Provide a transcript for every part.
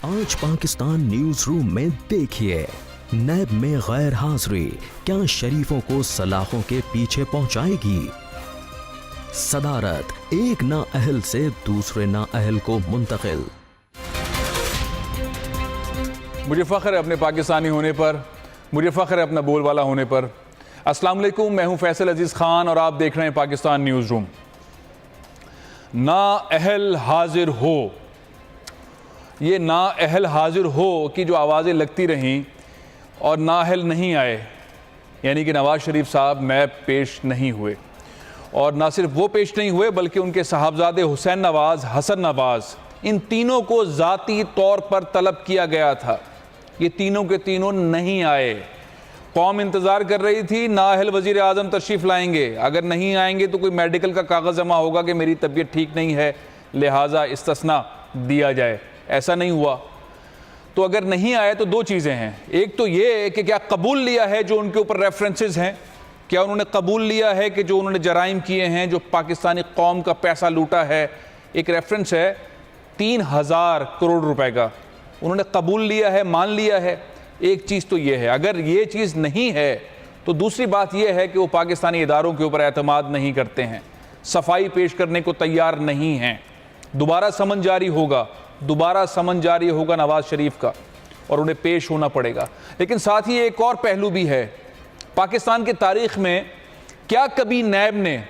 आज Pakistan news room में देखिए, नैब में गैर हाजिरी क्या शरीफों को सलाखों के पीछे पहुंचाएगी? सदारत एक नाअहल से दूसरे नाअहल को मुंतकिल। मुझे फ़ख्र है अपने पाकिस्तानी होने पर, मुझे फ़ख्र है अपना बोलवाला होने पर। अस्सलाम वालेकुम, मैं हूं फैसल अजीज़ खान और आप देख रहे हैं पाकिस्तान न्यूज़ रूम। नाअहल हाजिर हो, ये नाअहल हाजिर हो कि जो आवाज़ें लगती रहीं और नाअहल नहीं आए, यानी कि नवाज़ शरीफ साहब नैब पेश नहीं हुए। और ना सिर्फ वो पेश नहीं हुए बल्कि उनके साहबजादे हुसैन नवाज़, हसन नवाज़, इन तीनों को ज़ाती तौर पर तलब किया गया था। ये तीनों के तीनों नहीं आए। कौम इंतज़ार कर रही थी नाअहल वज़ीर आज़म तशरीफ़ लाएंगे, अगर नहीं आएंगे तो कोई मेडिकल का कागज़ जमा होगा कि मेरी तबीयत ठीक नहीं है, लिहाजा इस्तिस्ना दिया जाए। ऐसा नहीं हुआ। तो अगर नहीं आए तो दो चीज़ें हैं। एक तो ये कि क्या कबूल लिया है जो उनके ऊपर रेफरेंसेस हैं, क्या उन्होंने कबूल लिया है कि जो उन्होंने जराइम किए हैं, जो पाकिस्तानी कौम का पैसा लूटा है। एक रेफरेंस है 3000 करोड़ रुपए का, उन्होंने कबूल लिया है, मान लिया है। एक चीज़ तो ये है। अगर ये चीज़ नहीं है तो दूसरी बात यह है कि वो पाकिस्तानी इदारों के ऊपर एतमाद नहीं करते हैं, सफाई पेश करने को तैयार नहीं हैं। दोबारा समन जारी होगा, दोबारा समन जारी होगा नवाज़ शरीफ का और उन्हें पेश होना पड़ेगा। लेकिन साथ ही एक और पहलू भी है। पाकिस्तान की तारीख में क्या कभी नैब ने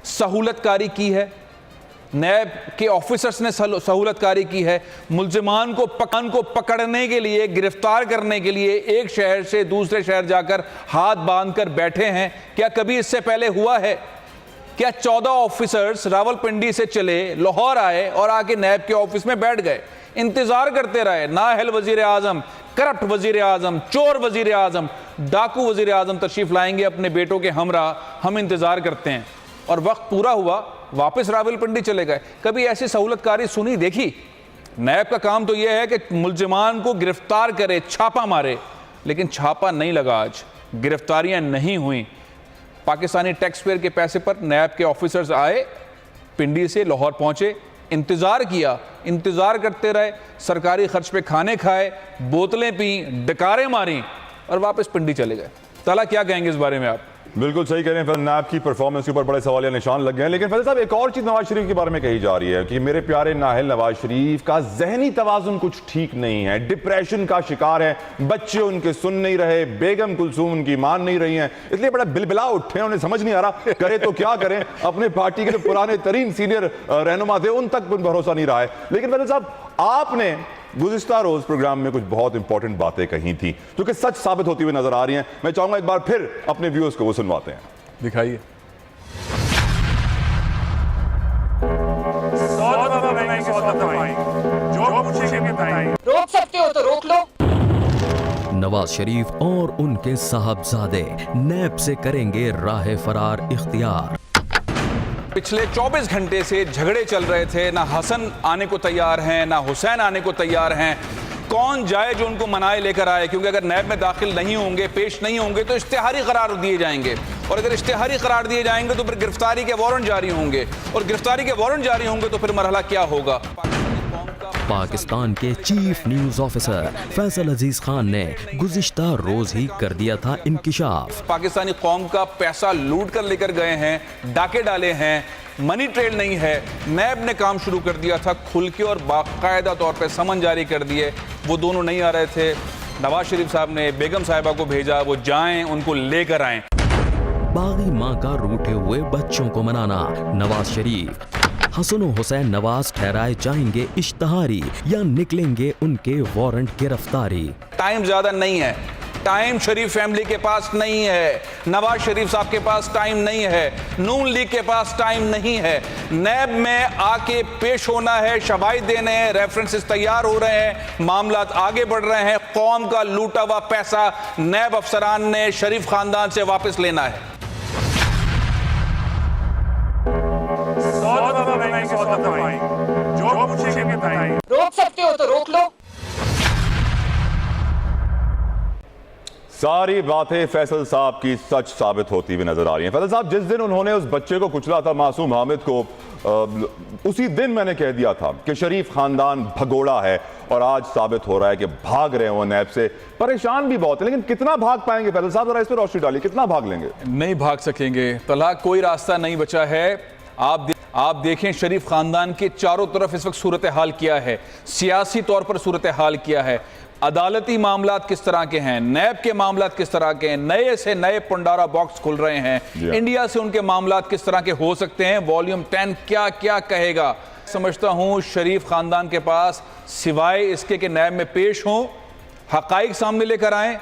सहूलतकारी की है? नैब के ऑफिसर्स ने सहूलतकारी की है? मुल्जिमान को पकड़ने के लिए, गिरफ्तार करने के लिए एक शहर से दूसरे शहर जाकर हाथ बांधकर बैठे हैं? क्या कभी इससे पहले हुआ है? क्या 14 ऑफिसर्स रावलपिंडी से चले, लाहौर आए और आके नैब के ऑफिस में बैठ गए, इंतजार करते रहे नाअहल वजीर आजम, करप्ट वजीर आजम, चोर वजीर आजम, डाकू वजीर आजम तशरीफ लाएंगे अपने बेटों के हमरा, हम इंतजार करते हैं, और वक्त पूरा हुआ वापस रावलपिंडी चले गए? कभी ऐसी सहूलतकारी सुनी, देखी? नैब का काम तो यह है कि मुल्जिमान को गिरफ्तार करे, छापा मारे, लेकिन छापा नहीं लगा। आज गिरफ्तारियां नहीं हुई। पाकिस्तानी टैक्स पेयर के पैसे पर नैब के ऑफिसर्स आए, पिंडी से लाहौर पहुंचे, इंतजार किया, इंतजार करते रहे, सरकारी खर्च पे खाने खाए, बोतलें पी, डकारें मारी और वापस पिंडी चले गए। ताला क्या कहेंगे इस बारे में आप? बिल्कुल सही कह रहे हैं। नैब की परफॉर्मेंस के ऊपर बड़े सवालिया निशान लग गए हैं। लेकिन फैसल साहब, एक और चीज नवाज शरीफ के बारे में कही जा रही है कि मेरे प्यारे नाअहल नवाज शरीफ का जहनी तवाजुन कुछ ठीक नहीं है, डिप्रेशन का शिकार है, बच्चे उनके सुन नहीं रहे, बेगम कुलसूम उनकी मान नहीं रही हैं, इसलिए बड़ा बिलबिला उठे हैं। उन्हें समझ नहीं आ रहा करे तो क्या करें। अपने पार्टी के जो पुराने तरीन सीनियर रहनुमा थे उन तक भरोसा नहीं रहा है। लेकिन फैसल साहब, आपने गुज़िश्ता रोज प्रोग्राम में कुछ बहुत इंपॉर्टेंट बातें कही थी जो कि सच साबित होती हुई नजर आ रही हैं। मैं चाहूंगा एक बार फिर अपने व्यूअर्स को वो सुनवाते हैं। दिखाइए। रोक सकते हो तो रोक लो। नवाज शरीफ और उनके साहबजादे नैब से करेंगे राह फरार इख्तियार। पिछले 24 घंटे से झगड़े चल रहे थे, ना हसन आने को तैयार हैं, ना हुसैन आने को तैयार हैं। कौन जाए जो उनको मनाए लेकर आए? क्योंकि अगर नैब में दाखिल नहीं होंगे, पेश नहीं होंगे तो इश्तिहारी करार दिए जाएंगे, और अगर इश्तिहारी करार दिए जाएंगे तो फिर गिरफ्तारी के वारंट जारी होंगे, और गिरफ्तारी के वारंट जारी होंगे तो फिर मरहला क्या होगा? पाकिस्तान के चीफ न्यूज ऑफिसर फैसल अजीज खान ने गुज़िश्ता रोज ही कर दिया था इंकिशाफ। पाकिस्तानी कौम का पैसा लूट कर लेकर गए हैं, डाके डाले हैं, मनी ट्रेल नहीं है। नैब ने काम शुरू कर दिया था खुल के और बाकायदा तौर पे समन जारी कर दिए। वो दोनों नहीं आ रहे थे, नवाज शरीफ साहब ने बेगम साहिबा को भेजा, वो जाएं, उनको लेकर आए। बागी माँ का रूठे हुए बच्चों को मनाना। नवाज शरीफ हसन हुसैन नवाज ठहराए जाएंगे इश्तिहारी या निकलेंगे उनके वारंट गिरफ्तारी? टाइम ज्यादा नहीं है, टाइम शरीफ फैमिली के पास नहीं है, नवाज शरीफ साहब के पास टाइम नहीं है, नून लीग के पास टाइम नहीं है। नैब में आके पेश होना है, शवाहिद देने हैं, रेफरेंसेस तैयार हो रहे हैं, मामला आगे बढ़ रहे हैं। कौम का लूटा हुआ पैसा नैब अफसरान ने शरीफ खानदान से वापस लेना है। रोक सकते हो तो रोक लो। सारी बातें फैसल साहब की सच साबित होती हुई नजर आ रही हैं। फैसल साहब, जिस दिन उन्होंने उस बच्चे को कुचला था, मासूम हामिद को, उसी दिन मैंने कह दिया था कि शरीफ खानदान भगोड़ा है, और आज साबित हो रहा है कि भाग रहे हैं वो नैब से। परेशान भी बहुत है, लेकिन कितना भाग पाएंगे फैसल साहब, जरा इस पर रोशनी डालिए, कितना भाग लेंगे? नहीं भाग सकेंगे, तलाक कोई रास्ता नहीं बचा है। आप देखें शरीफ खानदान के चारों तरफ इस वक्त सूरत हाल क्या है, सियासी तौर पर सूरत हाल क्या है, अदालती मामलात किस तरह के हैं, नैब के मामलात किस तरह के हैं, नए से नए पंडारा बॉक्स खुल रहे हैं, इंडिया से उनके मामलात किस तरह के हो सकते हैं, वॉल्यूम 10 क्या क्या कहेगा। समझता हूं शरीफ खानदान के पास सिवाय इसके कि नैब में पेश हों, हकाइक सामने लेकर आएं,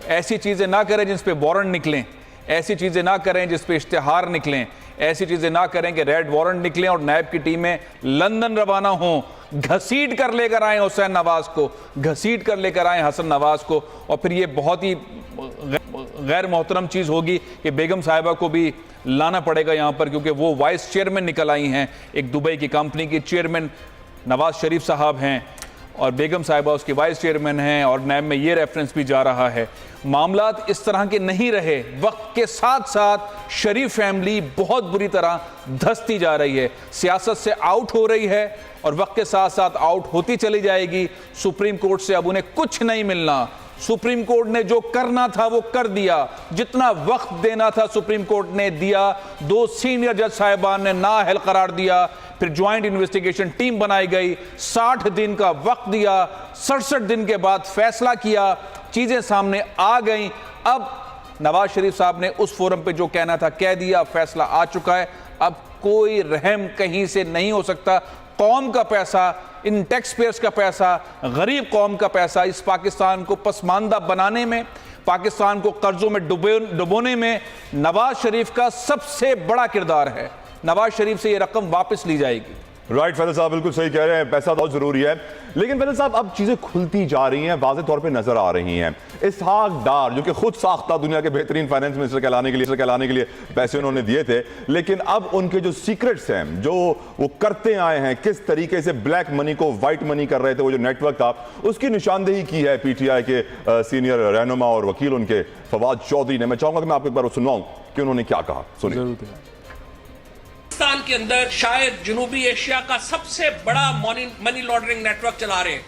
ऐसी चीजें ना करें जिस पे वारंट निकलें, ऐसी चीजें ना करें जिस पे इश्तिहार निकलें, ऐसी चीजें ना करें कि रेड वारंट निकलें और नैब की टीमें लंदन रवाना हों, घसीट कर लेकर आए हुसैन नवाज को, घसीट कर लेकर आए हसन नवाज को। और फिर ये बहुत ही गैर मोहतरम चीज़ होगी कि बेगम साहिबा को भी लाना पड़ेगा यहाँ पर, क्योंकि वो वाइस चेयरमैन निकल आई हैं, एक दुबई की कंपनी की चेयरमैन नवाज शरीफ साहब हैं और बेगम साहिबा उसकी वाइस चेयरमैन हैं, और नैब में ये रेफरेंस भी जा रहा है। मामलात इस तरह के नहीं रहे, वक्त के साथ साथ शरीफ फैमिली बहुत बुरी तरह धंसती जा रही है, सियासत से आउट हो रही है और वक्त के साथ साथ आउट होती चली जाएगी। सुप्रीम कोर्ट से अब उन्हें कुछ नहीं मिलना, सुप्रीम कोर्ट ने जो करना था वो कर दिया, जितना वक्त देना था सुप्रीम कोर्ट ने दिया। 2 सीनियर जज साहिबान ने नाअहल करार दिया, फिर ज्वाइंट इन्वेस्टिगेशन टीम बनाई गई, 60 दिन का वक्त दिया, 67 दिन के बाद फैसला किया, चीजें सामने आ गई। अब नवाज शरीफ साहब ने उस फोरम पे जो कहना था कह दिया, फैसला आ चुका है, अब कोई रहम कहीं से नहीं हो सकता। कौम का पैसा, इन टैक्स पेयर्स का पैसा, गरीब कौम का पैसा इस पाकिस्तान को पसमानदा बनाने में, पाकिस्तान को कर्जों में डुबोने में नवाज शरीफ का सबसे बड़ा किरदार है। नवाज शरीफ से ये रकम वापस ली जाएगी। राइट फैसल साहब, बिल्कुल सही कह रहे हैं, पैसा बहुत जरूरी है। लेकिन फैसल साहब, अब चीजें खुलती जा रही हैं, वाज़ेह तौर पे नजर आ रही हैं। इसहाक डार, जो कि खुद साख्ता दुनिया के बेहतरीन फाइनेंस मिनिस्टर कहलाने के लिए पैसे उन्होंने दिए थे, लेकिन अब उनके जो सीक्रेट्स हैं, जो वो करते आए हैं, किस तरीके से ब्लैक मनी को व्हाइट मनी कर रहे थे, वो जो नेटवर्क था, उसकी निशानदेही की है पीटीआई के सीनियर रहनुमा और वकील उनके फवाद चौधरी ने। मैं चाहूंगा कि मैं आपको एक बार सुनवाऊं कि उन्होंने क्या कहा, सुनिए। पाकिस्तान के अंदर शायद जनूबी एशिया का सबसे बड़ा मनी लॉन्ड्रिंग नेटवर्क चला रहे हैं,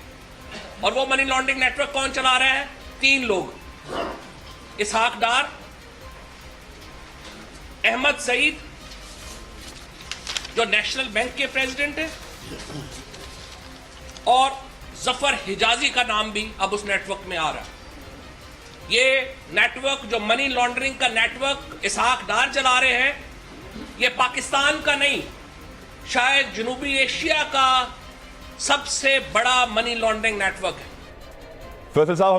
और वो मनी लॉन्ड्रिंग नेटवर्क कौन चला रहा है? 3 लोग, इसहाक डार, अहमद सईद जो नेशनल बैंक के प्रेसिडेंट है, और जफर हिजाजी का नाम भी अब उस नेटवर्क में आ रहा है। ये नेटवर्क जो मनी लॉन्ड्रिंग का नेटवर्क इसहाक डार चला रहे हैं, ये पाकिस्तान का नहीं, शायद जनूबी एशिया का सबसे बड़ा मनी लॉन्ड्रिंग नेटवर्क है। फैसल साहब,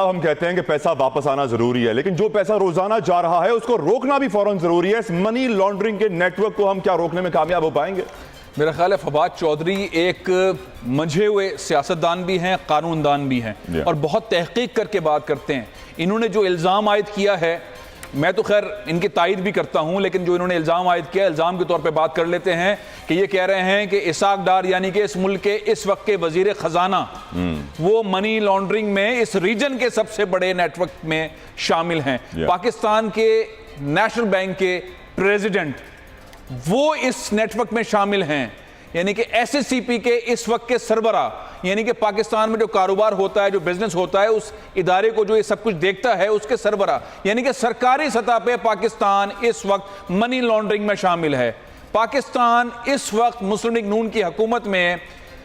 हम कहते हैं कि पैसा वापस आना जरूरी है, लेकिन जो पैसा रोजाना जा रहा है उसको रोकना भी फौरन जरूरी है। इस मनी लॉन्ड्रिंग के नेटवर्क को हम क्या रोकने में कामयाब हो पाएंगे? मेरा ख्याल है फवाद चौधरी एक मंझे हुए सियासतदान भी हैं, कानूनदान भी हैं, और बहुत तहकीक करके बात करते हैं। इन्होंने जो इल्ज़ाम आयद किया है, मैं तो खैर इनकी तायद भी करता हूं, लेकिन जो इन्होंने इल्ज़ाम आयद किया, इल्ज़ाम के तौर पे बात कर लेते हैं कि ये कह रहे हैं कि इसहाक डार यानी कि इस मुल्क के इस वक्त के वजीर खजाना, वो मनी लॉन्ड्रिंग में इस रीजन के सबसे बड़े नेटवर्क में शामिल हैं। पाकिस्तान के नेशनल बैंक के प्रेसिडेंट वो इस नेटवर्क में शामिल हैं, यानी कि एसएससीपी के इस वक्त के सरबरा, यानी कि पाकिस्तान में जो कारोबार होता है, जो बिजनेस होता है, उस इदारे को जो ये सब कुछ देखता है, उसके सरबरा, यानी कि सरकारी सतह पे पाकिस्तान इस वक्त मनी लॉन्ड्रिंग में शामिल है। पाकिस्तान इस वक्त मुस्लिम लीग नून की हुकूमत में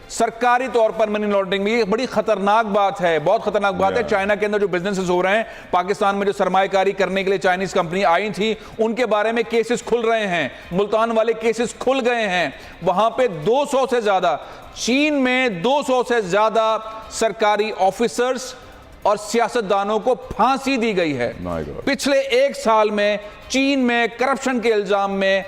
सरकारी तौर पर मनी लॉन्ड्रिंग में, ये बड़ी खतरनाक बात है, बहुत खतरनाक बात है। चाइना के अंदर जो बिजनेसेस हो रहे हैं, पाकिस्तान में जो सरमायाकारी करने के लिए चाइनीज कंपनी आई थी, उनके बारे में केसेस खुल रहे हैं, मुल्तान वाले केसेस खुल गए हैं, वहां पे 200 से ज्यादा, चीन में 200 से ज्यादा सरकारी ऑफिसर्स और सियासतदानों को फांसी दी गई है। पिछले 1 साल में चीन में करप्शन के इल्जाम में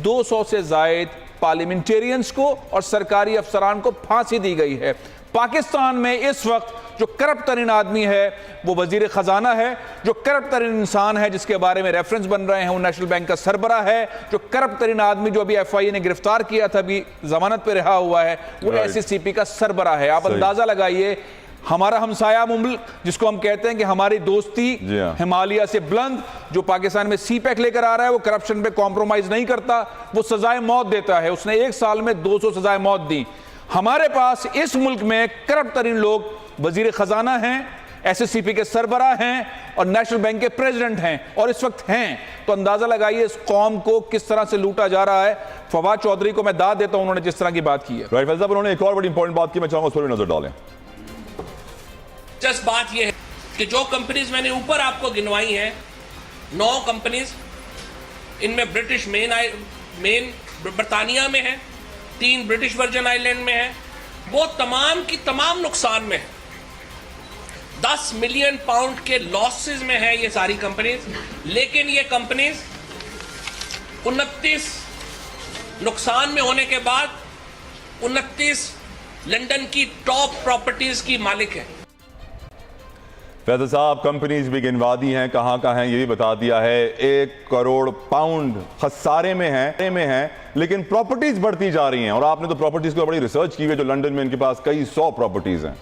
200 से ज्यादा पार्लियामेंटेरियंस को और सरकारी अफसरान को फांसी दी गई है। पाकिस्तान में इस वक्त जो करप्ट तरीन आदमी है वो वजीर खजाना है, जो करप्ट तरीन इंसान है जिसके बारे में रेफरेंस बन रहे हैं वो नेशनल बैंक का सरबरा है, जो करप्ट तरीन आदमी जो अभी एफआईए ने गिरफ्तार किया था, अभी जमानत पे रहा हुआ है, वो एसएससीपी का सरबरा है। आप अंदाजा लगाइए, हमारा हमसाया मुल्क जिसको हम कहते हैं कि हमारी दोस्ती जी हाँ। हिमालय से बुलंद, जो पाकिस्तान में सीपैक लेकर आ रहा है, वो करप्शन पे कॉम्प्रोमाइज नहीं करता, वो सजाए मौत देता है। उसने 1 साल में 200 सजाए मौत दी। हमारे पास इस मुल्क में करप्ट तरीन लोग वजीर खजाना हैं, SSCP के सरबराह हैं और नेशनल बैंक के प्रेसिडेंट हैं, और इस वक्त हैं। तो अंदाजा लगाइए इस कौम को किस तरह से लूटा जा रहा है। फवाद चौधरी को मैं दाद देता हूं, उन्होंने जिस तरह की बात की है। राइट फैसल साहब, उन्होंने एक और बड़ी इंपॉर्टेंट बात की, मैं चाहूंगा उस पर भी नजर डालें। जस्ट बात यह है कि जो कंपनीज मैंने ऊपर आपको गिनवाई हैं, 9 कंपनीज, इनमें ब्रिटिश मेन बरतानिया में है, 3 ब्रिटिश वर्जन आइलैंड में है, वो तमाम की तमाम नुकसान में है। 10 मिलियन पाउंड के लॉसेस में है ये सारी कंपनीज। लेकिन ये कंपनीज 29 नुकसान में होने के बाद 29 लंदन की टॉप प्रॉपर्टीज की मालिक है। फैसल साहब, कंपनीज भी गिनवा दी हैं, कहाँ हैं ये भी बता दिया है। 1 करोड़ पाउंड खसारे में हैं, लेकिन प्रॉपर्टीज बढ़ती जा रही हैं। और आपने तो प्रॉपर्टीज को बड़ी रिसर्च की हुई है, जो लंदन में इनके पास कई 100 प्रॉपर्टीज हैं।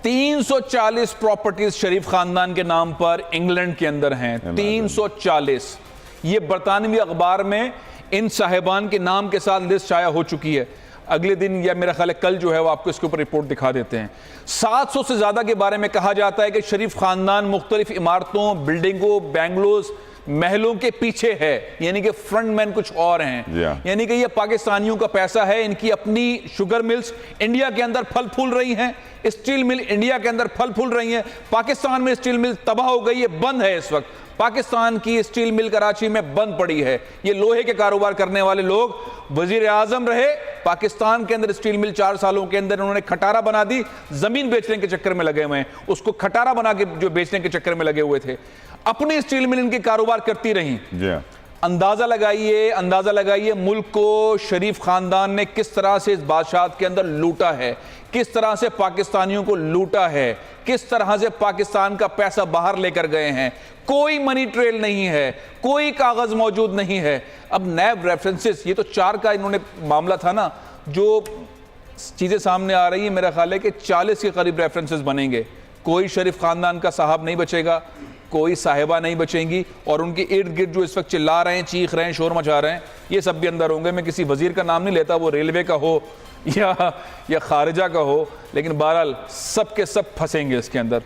340 प्रॉपर्टीज शरीफ खानदान के नाम पर इंग्लैंड के अंदर हैं। 340। ये बरतानवी अखबार में इन साहिबान के नाम के साथ लिस्ट शाया हो चुकी है। अगले दिन या मेरा ख्याल है कल जो है वो आपको इसके ऊपर रिपोर्ट दिखा देते हैं। 700 से ज्यादा के बारे में कहा जाता है कि शरीफ खानदान मुख्तलिफ इमारतों, बिल्डिंगों, बैंगलोज, महलों के पीछे है, यानी कि फ्रंट मैन कुछ और हैं। यानी कि ये पाकिस्तानियों का पैसा है। इनकी अपनी शुगर मिल्स इंडिया के अंदर फल फूल रही हैं, स्टील मिल इंडिया के अंदर फल फूल रही हैं। पाकिस्तान में स्टील मिल तबाह हो गई है, बंद है इस वक्त। पाकिस्तान की स्टील मिल कराची में बंद पड़ी है। ये लोहे के कारोबार करने वाले लोग वजीर आजम रहे, पाकिस्तान के अंदर स्टील मिल 4 सालों के अंदर उन्होंने खटारा बना दी। जमीन बेचने के चक्कर में लगे हुए हैं, उसको खटारा बना के जो बेचने के चक्कर में लगे हुए थे। अपनी स्टील मिल इनके कारोबार करती रही। अंदाजा लगाइए मुल्क को शरीफ खानदान ने किस तरह से इस बादशाहत के अंदर लूटा है, किस तरह से पाकिस्तानियों को लूटा है, किस तरह से पाकिस्तान का पैसा बाहर लेकर गए हैं। कोई मनी ट्रेल नहीं है, कोई कागज मौजूद नहीं है। अब नैब रेफरेंसेस, ये तो 4 का इन्होंने मामला था ना, जो चीजें सामने आ रही है, मेरा ख्याल है कि 40 के करीब रेफरेंसेस बनेंगे। कोई शरीफ खानदान का साहब नहीं बचेगा, कोई साहिबा नहीं बचेंगी, और उनके इर्द गिर्द जो इस वक्त चिल्ला रहे हैं, चीख रहे हैं, शोर मचा रहे हैं, ये सब भी अंदर होंगे। मैं किसी वजीर का नाम नहीं लेता, वो रेलवे का हो या खारिजा का हो, लेकिन बहरहाल सब के सब फंसेंगे इसके अंदर।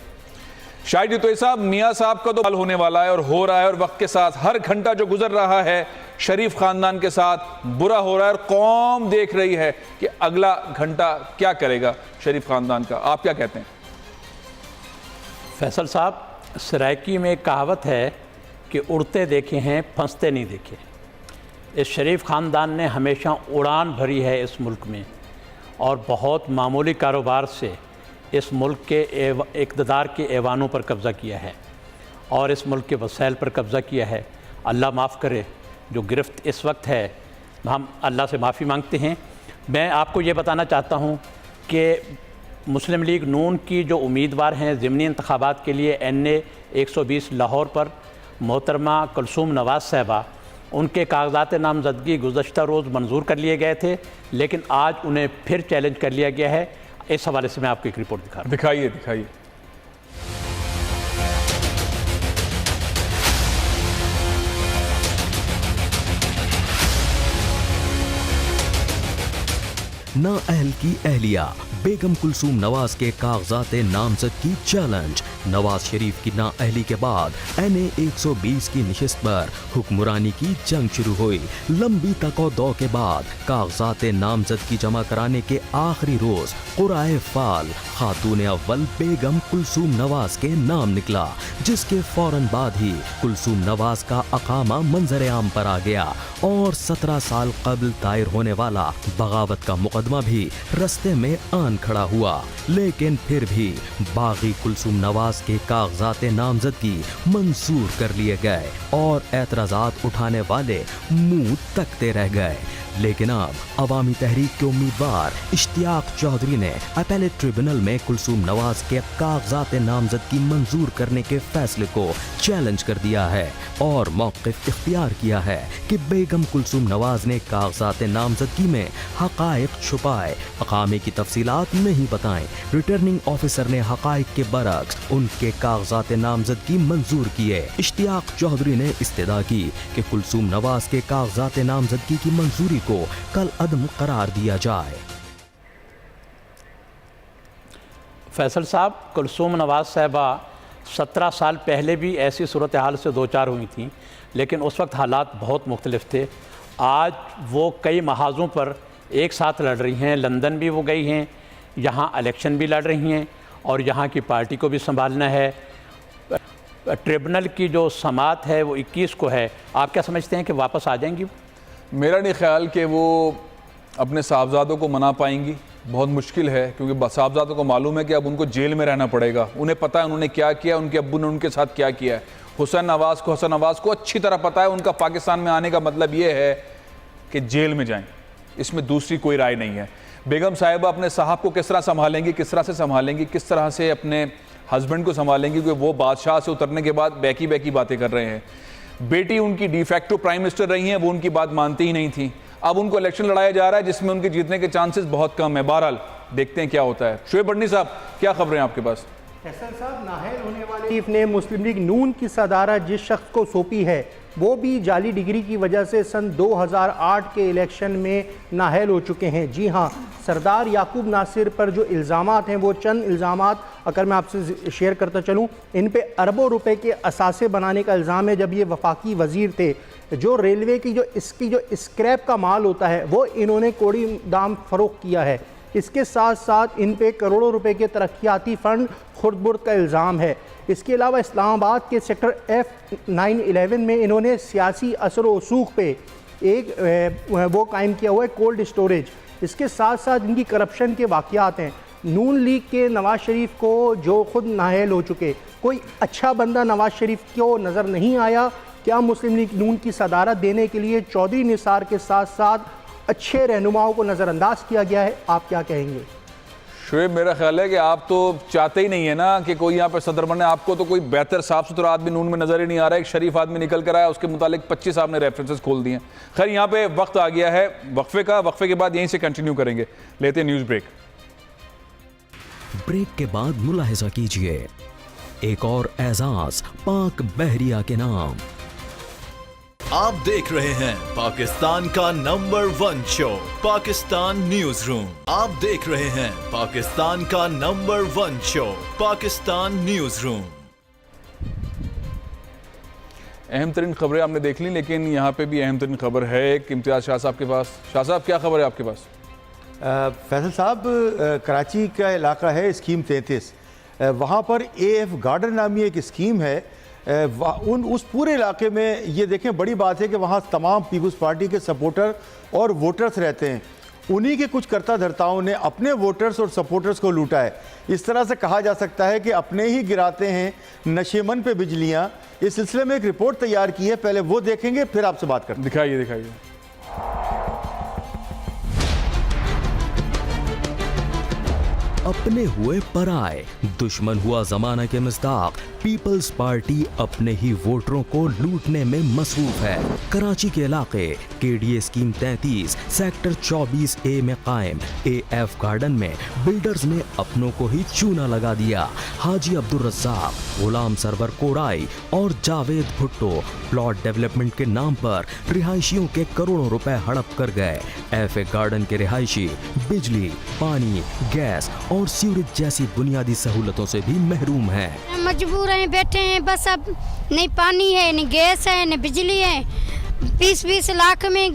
शायद जितोई साहब, मियाँ साहब का तो हल होने वाला है और हो रहा है, और वक्त के साथ हर घंटा जो गुजर रहा है शरीफ खानदान के साथ बुरा हो रहा है, और कौम देख रही है कि अगला घंटा क्या करेगा शरीफ खानदान का। आप क्या कहते हैं? फैसल साहब, सराइकी में एक कहावत है कि उड़ते देखे हैं, फंसते नहीं देखे। इस शरीफ ख़ानदान ने हमेशा उड़ान भरी है इस मुल्क में, और बहुत मामूली कारोबार से इस मुल्क के इक़्तिदार के ऐवानों पर कब्ज़ा किया है और इस मुल्क के वसाइल पर कब्ज़ा किया है। अल्लाह माफ़ करे, जो गिरफ्त इस वक्त है, हम अल्लाह से माफ़ी मांगते हैं। मैं आपको ये बताना चाहता हूँ कि मुस्लिम लीग नून की जो उम्मीदवार हैं ज़िमनी इंतखाबात के लिए NA 120 लाहौर पर, मोहतरमा कुलसूम नवाज़ साहबा, उनके कागजात नामजदगी गुज़श्ता रोज़ मंजूर कर लिए गए थे, लेकिन आज उन्हें फिर चैलेंज कर लिया गया है। इस हवाले से मैं आपको एक रिपोर्ट दिखा रहा हूँ। दिखाइए। नाअहल की अहलिया बेगम कुलसूम नवाज के कागजात नामजद की चैलेंज। नवाज शरीफ की नाअहली के बाद NA 120 की निशिस्त पर हुक्मरानी की जंग शुरू हुई। लंबी तकौदौ के बाद कागजात नामजद की जमा कराने के आखिरी रोज कुराए फाल खातून अव्वल बेगम कुलसूम नवाज के नाम निकला, जिसके फौरन बाद ही कुलसूम नवाज का अकामा मंजर आम पर आ गया और 17 साल कबल दायर होने वाला बगावत का मुकदमा भी रस्ते में आन खड़ा हुआ। लेकिन फिर भी बागी कुलसूम नवाज के कागजात नामजदगी मंजूर कर लिए गए और एतराजात उठाने वाले मुंह तकते रह गए। लेकिन अब अवामी तहरीक के उम्मीदवार इश्तियाक चौधरी ने अपीलेट ट्रिब्यूनल में कुलसूम नवाज के कागजात नामजदगी मंजूर करने के फैसले को चैलेंज कर दिया है और मौक़िफ़ इख्तियार किया है कि बेगम कुलसूम नवाज ने कागजात नामजदगी में हक़ाइक़ छुपाए, अक़ामे की तफसीलात नहीं बताएं। रिटर्निंग ऑफिसर ने हक़ाइक़ के बरक्स उनके कागजात नामजदगी मंजूर किए। इश्तियाक चौधरी ने इस्तदा की कि कुलसूम नवाज के कागजात नामजदगी की मंजूरी को कल अदम करार दिया जाए। फैसल साहब, कुलसूम नवाज साहबा 17 साल पहले भी ऐसी सूरत हाल से दो चार हुई थी, लेकिन उस वक्त हालात बहुत मुख्तलिफ थे। आज वो कई महाजों पर एक साथ लड़ रही हैं। लंदन भी वो गई हैं, यहाँ इलेक्शन भी लड़ रही हैं और यहाँ की पार्टी को भी संभालना है। ट्रिब्यूनल की जो समाअत है वो 21 को है। आप क्या समझते हैं कि वापस आ जाएंगी? मेरा नहीं ख्याल कि वो अपने साहबजादों को मना पाएंगी, बहुत मुश्किल है, क्योंकि साहबजादों को मालूम है कि अब उनको जेल में रहना पड़ेगा। उन्हें पता है उन्होंने क्या किया, उनके अब्बू ने उनके साथ क्या किया है। हुसैन नवाज़ को अच्छी तरह पता है उनका पाकिस्तान में आने का मतलब ये है कि जेल में जाएं, इसमें दूसरी कोई राय नहीं है। बेगम साहिबा अपने साहब को किस तरह संभालेंगी, किस तरह से संभालेंगी, किस तरह से अपने हस्बैंड को संभालेंगी, क्योंकि वो बादशाह से उतरने के बाद बैकी बातें कर रहे हैं। बेटी उनकी डिफैक्टो प्राइम मिनिस्टर रही हैं, वो उनकी बात मानती ही नहीं थी। अब उनको इलेक्शन लड़ाया जा रहा है जिसमें उनके जीतने के चांसेस बहुत कम है। बहरहाल देखते हैं क्या होता है। शोएब बढ़नी साहब, क्या खबरें हैं आपके पास? फैसल साहब, नाहल होने वाले ने मुस्लिम लीग नून की सदारत जिस शख्स को सौंपी है वो भी जाली डिग्री की वजह से सन 2008 के इलेक्शन में नाहल हो चुके हैं। जी हाँ, सरदार याकूब नासिर पर जो इल्ज़ामात हैं वो चंद इल्ज़ामात अगर मैं आपसे शेयर करता चलूँ, इन पे अरबों रुपए के असासे बनाने का इल्ज़ाम है। जब ये वफाकी वज़ीर थे, जो रेलवे की जो स्क्रैप का माल होता है वो इन्होंने कोड़ी दाम फ़रोख्त किया है। इसके साथ साथ इन पे करोड़ों रुपए के तरक्याती फ़ंड खुर्द-बुर्द का इल्ज़ाम है। इसके अलावा इस्लामाबाद के सेक्टर F911 में इन्होंने सियासी असर व रसूख पे एक वो कायम किया हुआ है, कोल्ड स्टोरेज। इसके साथ साथ इनकी करप्शन के वाक़यात हैं। नून लीग के नवाज़ शरीफ को जो ख़ुद नाअहल हो चुके, कोई अच्छा बंदा नवाज़ शरीफ को नज़र नहीं आया। क्या मुस्लिम लीग नून की सदारत देने के लिए चौधरी निसार के साथ साथ अच्छे रहनुमाओं को नज़रअंदाज किया गया है? आप क्या कहेंगे? शोएब, मेरा ख्याल है कि आप तो चाहते ही नहीं है ना कि कोई यहाँ पे सदर बने। आपको तो कोई बेहतर साफ सुथरा आदमी नून में नजर ही नहीं आ रहा है। एक शरीफ आदमी निकल कर आया, उसके मुतालिक 25 आपने रेफरेंसेस खोल दिए। खैर, यहाँ पे वक्त आ गया है वक्फे का। वक्फे के बाद यहीं से कंटिन्यू करेंगे। लेते हैं न्यूज़ ब्रेक। ब्रेक के बाद मुलाहिजा कीजिए एक और एजाज पाक बहरिया के नाम। आप देख रहे हैं पाकिस्तान का number 1 show Pakistan news room. आप देख रहे हैं पाकिस्तान का number 1 show Pakistan news room. अहम तरीन खबरें आपने देख ली, लेकिन यहाँ पे भी अहम तरीन खबर है एक इम्तियाज़ शाह साहब के पास। शाह साहब, क्या खबर है आपके पास? फैसल साहब, कराची का इलाका है स्कीम 33, वहाँ पर AF गार्डन नामी एक स्कीम है। उस पूरे इलाके में ये देखें, बड़ी बात है कि वहाँ तमाम पीपल्स पार्टी के सपोर्टर और वोटर्स रहते हैं। उन्हीं के कुछ कर्ता धर्ताओं ने अपने वोटर्स और सपोर्टर्स को लूटा है। इस तरह से कहा जा सकता है कि अपने ही गिराते हैं नशेमन पे बिजलियाँ। इस सिलसिले में एक रिपोर्ट तैयार की है, पहले वो देखेंगे फिर आपसे बात करते हैं। दिखाइए। अपने हुए पराए, दुश्मन हुआ जमाना के मिस्दाक पीपल्स पार्टी अपने ही वोटरों को लूटने में मसरूफ है। कराची के इलाके KDA स्कीम 33 सेक्टर 24A में कायम AF गार्डन में बिल्डर्स ने अपनों को ही चूना लगा दिया। हाजी अब्दुल रज़्ज़ाक, गुलाम सरवर कोड़ाई और जावेद भुट्टो प्लॉट डेवलपमेंट के नाम पर रिहायशियों के करोड़ों रुपए हड़प कर गए। FA गार्डन के रिहायशी बिजली, पानी, गैस और सीवरेज जैसी बुनियादी सहूलतों से भी महरूम हैं। मजबूर हैं, बैठे हैं, बस अब नहीं पानी है, नहीं गैस है, नहीं बिजली है। 20-20 लाख में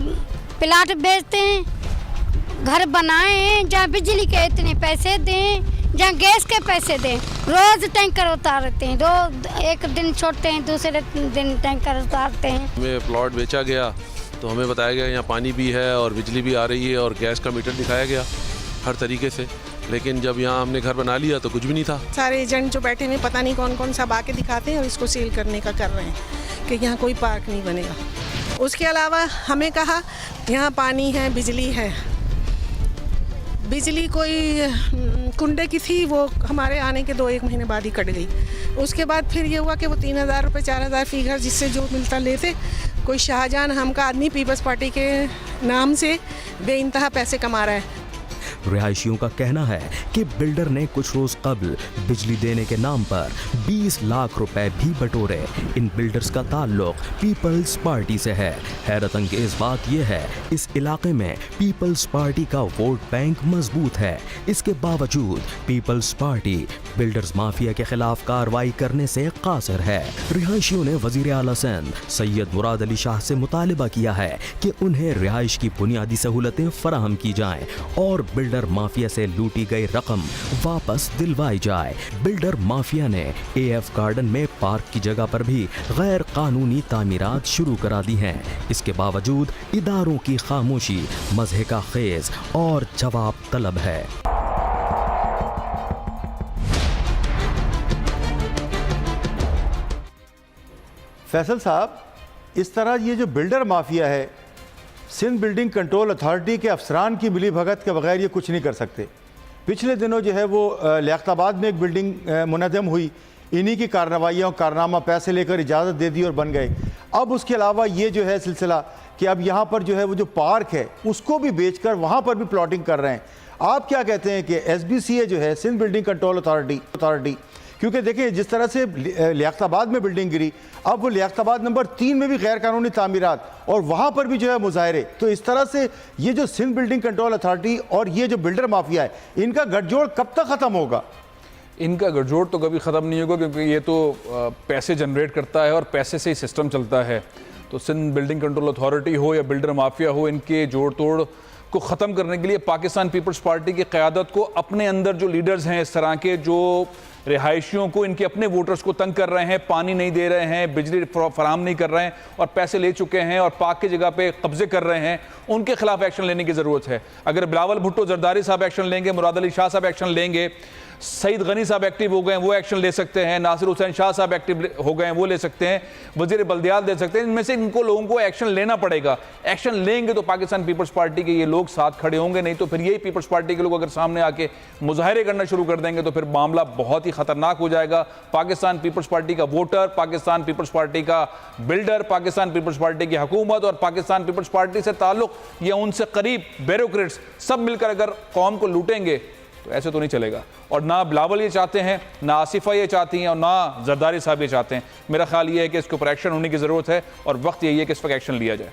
प्लाट बेचते हैं, घर बनाए हैं, जहाँ बिजली के इतने पैसे दें, जहाँ गैस के पैसे दें। रोज टैंकर उतारते हैं, रोज एक दिन छोड़ते हैं, दूसरे दिन टैंकर उतारते हैं। हमें प्लॉट बेचा गया तो हमें बताया गया यहाँ पानी भी है और बिजली भी आ रही है और गैस का मीटर दिखाया गया हर तरीके से, लेकिन जब यहाँ हमने घर बना लिया तो कुछ भी नहीं था। सारे एजेंट जो बैठे हैं पता नहीं कौन कौन सा आके दिखाते हैं और इसको सील करने का कर रहे हैं कि यहाँ कोई पार्क नहीं बनेगा। उसके अलावा हमें कहा यहाँ पानी है, बिजली है। बिजली कोई कुंडे की थी, वो हमारे आने के 2-1 महीने बाद ही कट गई। उसके बाद फिर ये हुआ कि वो 3,000 रुपये 4,000 फी घर जिससे जो मिलता लेते। कोई शाहजहां नाम का आदमी पीपल्स पार्टी के नाम से बेइंतहा पैसे कमा रहा है। रिहायशियों का कहना है कि बिल्डर ने कुछ रोज कबल बिजली देने के नाम पर 20 लाख रुपए भी बटोरे। इन बिल्डर्स का ताल्लुक पीपल्स पार्टी से है। हैरत अंगेज बात यह है, इस इलाके में पीपल्स पार्टी का वोट बैंक मजबूत है। इसके बावजूद पीपल्स पार्टी बिल्डर्स माफिया के खिलाफ कार्रवाई करने से कासिर है। रिहायशियों ने वजीर आला सिंध सैयद मुराद अली शाह से मुतालिबा किया है कि उन्हें रिहाइश की बुनियादी सहूलतें फराहम की जाएं और बिल्डर माफिया से लूटी गई रकम वापस दिलवाई जाए। बिल्डर माफिया ने AF गार्डन में पार्क की जगह पर भी गैर कानूनी तामीरात शुरू करा दी हैं। इसके बावजूद इदारों की खामोशी मज़े का खेज और जवाब तलब है। फैसल साहब, इस तरह ये जो बिल्डर माफिया है, सिंध बिल्डिंग कंट्रोल अथॉरिटी के अफसरान की मिली भगत के बगैर ये कुछ नहीं कर सकते। पिछले दिनों जो है वो लियाकताबाद में एक बिल्डिंग मुनज़्ज़म हुई, इन्हीं की कार्रवाइयों कारनामा पैसे लेकर इजाज़त दे दी और बन गए। अब उसके अलावा ये जो है सिलसिला कि अब यहाँ पर जो है वो जो पार्क है उसको भी बेचकर वहाँ पर भी प्लॉटिंग कर रहे हैं। आप क्या कहते हैं कि SBCA जो है, सिंध बिल्डिंग कंट्रोल अथॉरिटी, क्योंकि देखिए जिस तरह से लियाकताबाद में बिल्डिंग गिरी, अब वो लियाकताबाद नंबर 3 में भी गैर कानूनी तामीरात और वहाँ पर भी जो है मुजाहरे। तो इस तरह से ये जो सिंध बिल्डिंग कंट्रोल अथॉरिटी और ये जो बिल्डर माफिया है, इनका गठजोड़ कब तक ख़त्म होगा? इनका गठजोड़ तो कभी ख़त्म नहीं होगा, क्योंकि ये तो पैसे जनरेट करता है और पैसे से ही सिस्टम चलता है। तो सिंध बिल्डिंग कंट्रोल अथॉरिटी हो या बिल्डर माफिया हो, इनके जोड़ तोड़ को ख़त्म करने के लिए पाकिस्तान पीपल्स पार्टी की क़यादत को अपने अंदर जो लीडर्स हैं इस तरह के, जो रिहायशियों को, इनके अपने वोटर्स को तंग कर रहे हैं, पानी नहीं दे रहे हैं, बिजली फराहम नहीं कर रहे हैं और पैसे ले चुके हैं और पाक की जगह पे कब्जे कर रहे हैं, उनके खिलाफ एक्शन लेने की ज़रूरत है। अगर बिलावल भुट्टो जरदारी साहब एक्शन लेंगे, मुराद अली शाह साहब एक्शन लेंगे, सईद गनी साहब एक्टिव हो गए वो एक्शन ले सकते हैं, नासिर हुसैन शाह साहब एक्टिव हो गए वो ले सकते हैं, वजीर बल्दियात दे सकते हैं। इनमें से इनको लोगों को एक्शन लेना पड़ेगा। एक्शन लेंगे तो पाकिस्तान पीपल्स पार्टी के ये लोग साथ खड़े होंगे, नहीं तो फिर यही पीपल्स पार्टी के लोग अगर सामने आके मुजाहरे करना शुरू कर देंगे तो फिर मामला बहुत ही खतरनाक हो जाएगा। पाकिस्तान पीपल्स पार्टी का वोटर, पाकिस्तान पीपल्स पार्टी का बिल्डर, पाकिस्तान पीपल्स पार्टी की हुकूमत और पाकिस्तान पीपल्स पार्टी से ताल्लुक या उनसे करीब ब्यूरोक्रेट्स सब मिलकर अगर कौम को लूटेंगे तो ऐसे तो नहीं चलेगा। और ना बिलावल ये चाहते हैं, ना आसिफा ये चाहती हैं और ना जरदारी साहब ये चाहते हैं। मेरा ख्याल ये है कि इसके ऊपर एक्शन होने की ज़रूरत है और वक्त यही है कि इस पर एक्शन लिया जाए।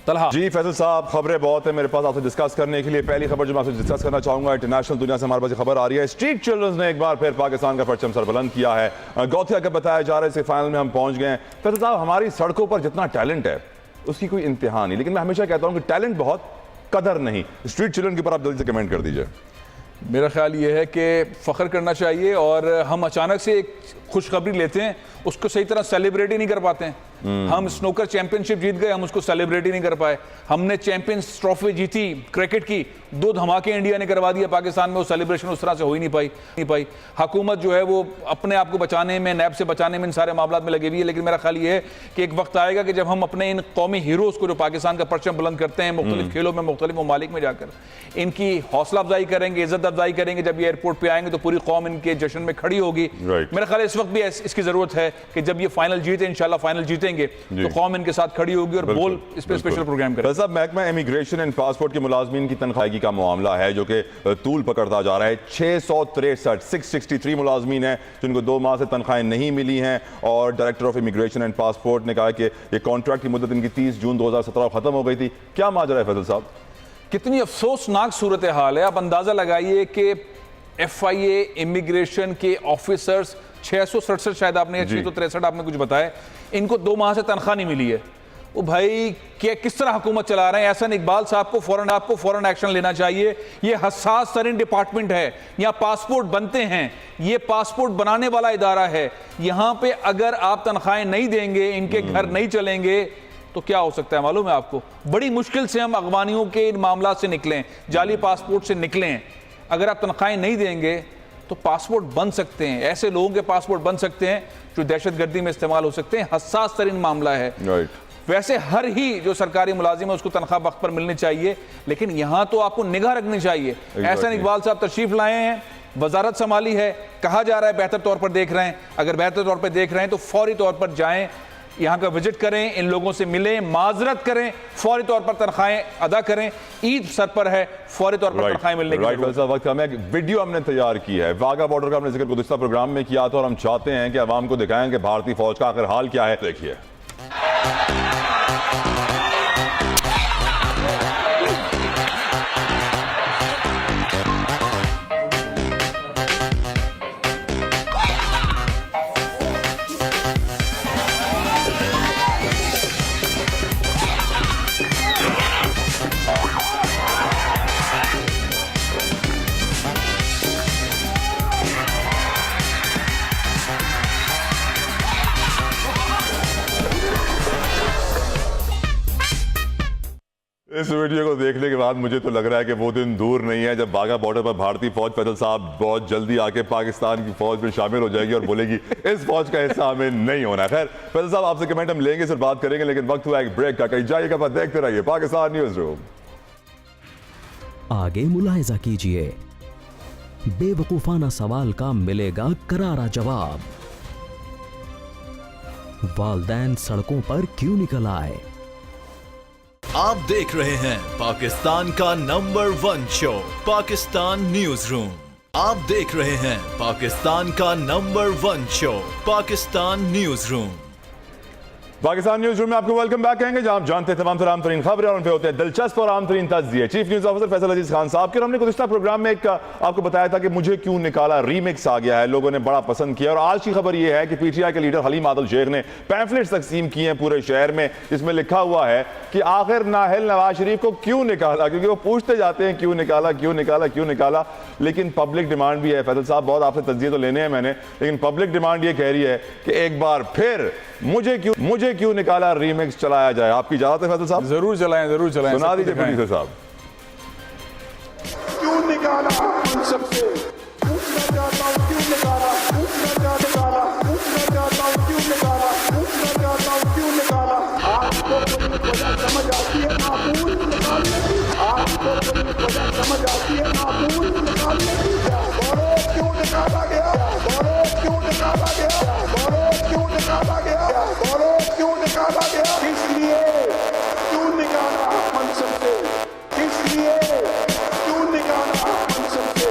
तलहा जी फैसल साहब, खबरें बहुत है मेरे पास आपसे डिस्कस करने के लिए। पहली खबर जो मैं आपसे डिस्कस करना चाहूंगा, इंटरनेशनल दुनिया से हमारे पास खबर आ रही है, स्ट्रीट चिल्ड्रंस ने एक बार फिर पाकिस्तान का परचम सरबुलंद किया है। गौथिया का बताया जा रहा है, इसके फाइनल में हम पहुंच गए हैं। फैसल साहब, हमारी सड़कों पर जितना टैलेंट है उसकी कोई इंतहा नहीं, लेकिन मैं हमेशा कहता हूं कि टैलेंट बहुत, कदर नहीं। स्ट्रीट चिल्ड्रन के ऊपर आप जल्दी से कमेंट कर दीजिए। मेरा ख्याल ये है कि फ़ख्र करना चाहिए और हम अचानक से एक खुशखबरी लेते हैं, उसको सही तरह सेलिब्रेट ही नहीं कर पाते हैं। हम स्नूकर चैंपियनशिप जीत गए, हम उसको सेलिब्रेट ही नहीं कर पाए। हमने चैंपियंस ट्रॉफी जीती क्रिकेट की, 2 धमाके इंडिया ने करवा दिया पाकिस्तान में, वो सेलिब्रेशन उस तरह से हो ही नहीं पाई। हुकूमत जो है वो अपने आप को बचाने में, नैब से बचाने में इन सारे मामलों में लगी हुई है। लेकिन मेरा ख्याल ये है कि एक वक्त आएगा कि जब हम अपने इन कौमी हीरोज़ को जो पाकिस्तान का परचम बुलंद करते हैं मुख्तलिफ खेलों में, मुख्तलिफ ममालिक में जाकर, इनकी हौसला अफजाई करेंगे, इज्जत अफजाई करेंगे। जब ये एयरपोर्ट पर आएंगे तो पूरी कौम इनके जश्न में खड़ी होगी। मेरा ख्याल इस वक्त भी इसकी ज़रूरत है कि जब ये फाइनल जीते, इंशाल्लाह फाइनल जीतेंगे, तो कौम इनके साथ खड़ी होगी और बोल इस पर स्पेशल प्रोग्राम करें। साहब, महकमा इमिग्रेशन एंड पासपोर्ट के मुलाजमीन की तनख्वाही का मामला है जो कि तूल पकड़ता जा रहा है। 663 मुलाजमीन हैं जिनको 2 माह से तनख्वाहें नहीं मिली हैं और director of immigration and passport ने कहा कि ये कॉन्ट्रैक्ट की मुद्दत इनकी 30 जून 2017 खत्म हो गई थी। क्या माजरा है फैसल साहब? कितनी अफसोसनाक सूरत हाल है। आप अंदाजा लगाइए कि FIA इमिग्रेशन के ऑफिसर्स 667 शायद आपने, 663 आपने कुछ बताया, इनको 2 माह से तनख्वाह नहीं मिली है। वो भाई किस तरह हुकूमत चला रहे हैं? एहसन इकबाल साहब को फौरन एक्शन लेना चाहिए। ये हसास तरीन डिपार्टमेंट है, यहाँ पासपोर्ट बनते हैं, ये पासपोर्ट बनाने वाला इदारा है। यहाँ पे अगर आप तनख्वाहें नहीं देंगे, इनके घर नहीं चलेंगे तो क्या हो सकता है मालूम है आपको? बड़ी मुश्किल से हम अगवानियों के इन मामला से निकलें, जाली पासपोर्ट से निकलें। अगर आप तनख्वाहें नहीं देंगे तो पासपोर्ट बन सकते हैं, ऐसे लोगों के पासपोर्ट बन सकते हैं जो दहशतगर्दी में इस्तेमाल हो सकते हैं। हसास तरीन मामला है। वैसे हर ही जो सरकारी मुलाजिम है उसको तनख्वाह वक्त पर मिलनी चाहिए, लेकिन यहाँ तो आपको निगाह रखनी चाहिए। एहसन इकबाल साहब तशरीफ लाए हैं, वजारत संभाली है, कहा जा रहा है बेहतर तौर पर देख रहे हैं। अगर बेहतर तौर पर देख रहे हैं तो फौरी तौर पर जाएं, यहाँ का विजिट करें, इन लोगों से मिलें, माजरत करें, फौरी तौर पर तनख्वाहें अदा करें। ईद सर पर है, फौरी तौर पर तनख्वाहें मिलने की जरूरत है। वक्त हमें एक वीडियो हमने तैयार की है, वाघा बॉर्डर का हमने जिक्र गुज़िश्ता प्रोग्राम में किया था और हम चाहते हैं कि आवाम को दिखाएं कि भारतीय फौज का आखिर हाल क्या है। देखिए। इस वीडियो को देखने के बाद मुझे तो लग रहा है कि वो दिन दूर नहीं है जब वाघा बॉर्डर पर भारतीय फौज, फैसल साहब बहुत जल्दी आके पाकिस्तान की फौज में शामिल हो जाएगी और बोलेगी इस फौज का हिस्सा हमें नहीं होना। खैर फैसल साहब आपसे कमेंट हम लेंगे, सिर्फ बात करेंगे, लेकिन वक्त हुआ एक ब्रेक का। कहीं जाइएगा पर देखते रहिए पाकिस्तान न्यूज रूम। आगे मुलाहिजा कीजिए, बेवकूफाना सवाल का मिलेगा करारा जवाब। वालिदैन सड़कों पर क्यों निकल आए? आप देख रहे हैं पाकिस्तान का number 1 show Pakistan news room. आप देख रहे हैं पाकिस्तान का number 1 show Pakistan news room. Pakistan news room में आपको वेलकम बैक कहेंगे, जहां आप जानते हैं तमाम तराम तरीन खबरें और उन पे होते हैं दिलचस्प और आम तरीन तज्जिए। चीफ न्यूज ऑफिसर फैसल अजीज खान साहब के, और हमने गुज़िश्ता प्रोग्राम में एक आपको बताया था कि मुझे क्यों निकाला रीमिक्स आ गया है, लोगों ने बड़ा पसंद किया। और आज की खबर यह है कि पीटीआई के लीडर हलीम आदिल शेख ने पैम्फलेट्स तकसीम किए हैं पूरे शहर में, जिसमें लिखा हुआ है कि आखिर नाहल नवाज शरीफ को क्यों निकाला, क्योंकि वो पूछते जाते हैं क्यों निकाला, क्यों निकाला, क्यों निकाला। लेकिन पब्लिक डिमांड भी है फैसल साहब, बहुत आपसे तज्जिए तो लेने हैं मैंने, लेकिन पब्लिक डिमांड ये कह रही है कि एक बार फिर मुझे क्यों निकाला रीमिक्स चलाया जाए। आपकी इजाजत है फैसल साहब? जरूर चलाएं, जरूर चलाएं। सुना दीजिए प्रोड्यूसर साहब। क्यों निकाला सबसे पूछना चाहता हूँ, क्यों निकाला, पूछना चाहता हूँ, क्यों निकाला, पूछना चाहता हूँ, क्यों निकाला। आपको कोई वजह समझ आती है माकूल निकालने की, आपको कोई वजह समझ आती है माकूल निकालने की। गौरव क्यों निकाला गया, गौरव क्यों निकाला गया, गौरव क्यों निकाला गया, गौरव क्यों निकाला गया, इसलिए क्यों निकाला मनसब से, इसलिए क्यों निकाला मनसब से।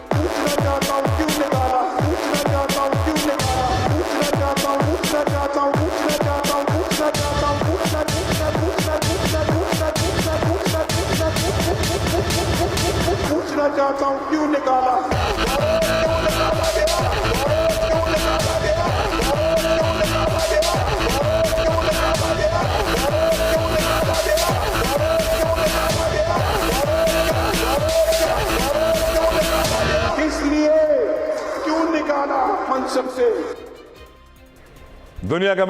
पूछना चाहता हूँ क्यों निकाला, पूछना चाहता हूँ क्यों निकाला, पूछना चाहता हूँ, पूछना चाहता हूँ, पूछना चाहता हूँ, पूछना चाहता हूँ, पूछना पूछना पूछना पूछना पूछना पूछना पूछना पूछना पूछना चाहता हूँ क्यों निकाला, क्यों निकाला गया, क्यों निकाला गया, क्यों निकाला गया, क्यों निकाला गया, क्यों निकाला गया, क्यों निकाला गया, इसलिए क्यों निकाला मनसब से। दुनिया का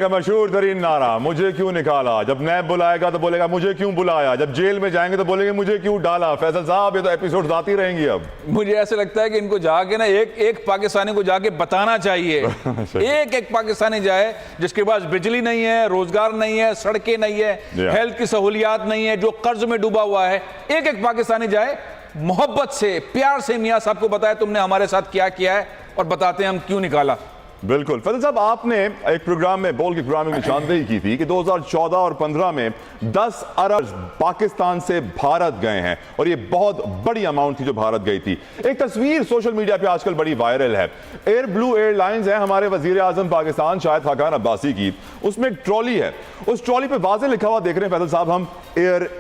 मशहूर तरीन नारा, मुझे क्यों निकाला। जब नैब बुलाएगा तो बोलेगा मुझे क्यों बुलाया, जब जेल में जाएंगे तो बोलेंगे मुझे क्यों डाला। फैसल साहब ये तो एपिसोड आती रहेंगी अब। मुझे ऐसे लगता है कि इनको जाके ना एक पाकिस्तानी को जाके बताना चाहिए एक पाकिस्तानी जाए जिसके पास बिजली नहीं है, रोजगार नहीं है, सड़कें नहीं है, हेल्थ की सहूलियात नहीं है, जो कर्ज में डूबा हुआ है, एक पाकिस्तानी जाए मोहब्बत से, प्यार से मियां साहब को बताए तुमने हमारे साथ क्या किया है और बताते हैं हम क्यों निकाला। बिल्कुल फैसल साहब, आपने एक प्रोग्राम में बोल के प्रोग्राम में निशानदेही की थी कि 2014 और 15 में 10 अरब पाकिस्तान से भारत गए हैं और ये बहुत बड़ी अमाउंट थी जो भारत गई थी। एक तस्वीर सोशल मीडिया पे आजकल बड़ी वायरल है, एयर ब्लू एयरलाइंस है हमारे वजीर आजम पाकिस्तान शाहिद खाकान अब्बासी की, उसमें एक ट्रॉली है, उस ट्रॉली पे वाज़ेह लिखा हुआ देख रहे हैं फैसल साहब हम एयर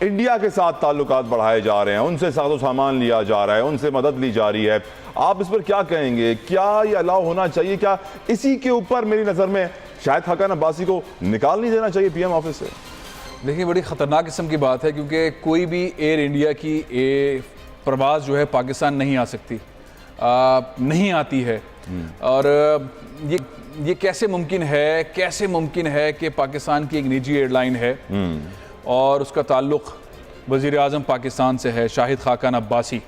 इंडिया के साथ ताल्लुकात बढ़ाए जा रहे हैं, उनसे साजो सामान लिया जा रहा है, उनसे मदद ली जा रही है। आप इस पर क्या कहेंगे, क्या ये अलाउ होना चाहिए, क्या इसी के ऊपर मेरी नज़र में शाहिद खाकान अब्बासी को निकाल नहीं देना चाहिए पीएम ऑफिस से? देखिए बड़ी ख़तरनाक किस्म की बात है, क्योंकि कोई भी एयर इंडिया की प्रवास जो है पाकिस्तान नहीं आ सकती, नहीं आती है। और ये कैसे मुमकिन है कि पाकिस्तान की एक निजी एयरलाइन है और उसका ताल्लुक़ वज़ीर आज़म पाकिस्तान से है शाहिद खाकान अब्बासी,